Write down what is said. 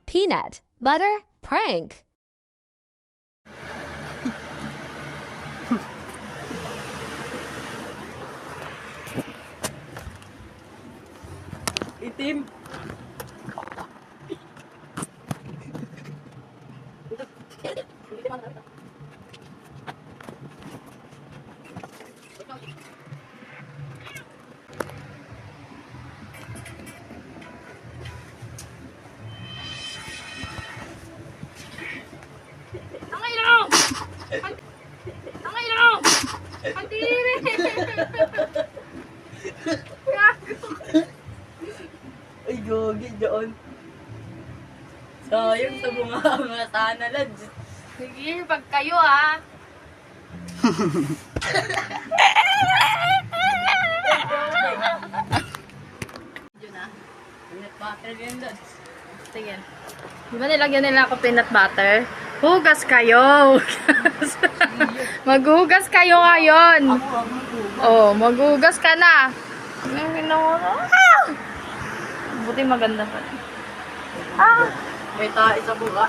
Peanut butter prank. Itim. Ay, gogi, John. Sayang sa bunga sana, lads. Sige, pag kayo ah. Yun ah. Peanut butter yan, lads. Sige. Di ba nilagyan nila ako peanut butter? Hugas kayo. Maghugas kayo ngayon. Oh, maghugas ka na. Ang ginawa ko. Ah! Buti maganda pa. Ah! May tae sa buka.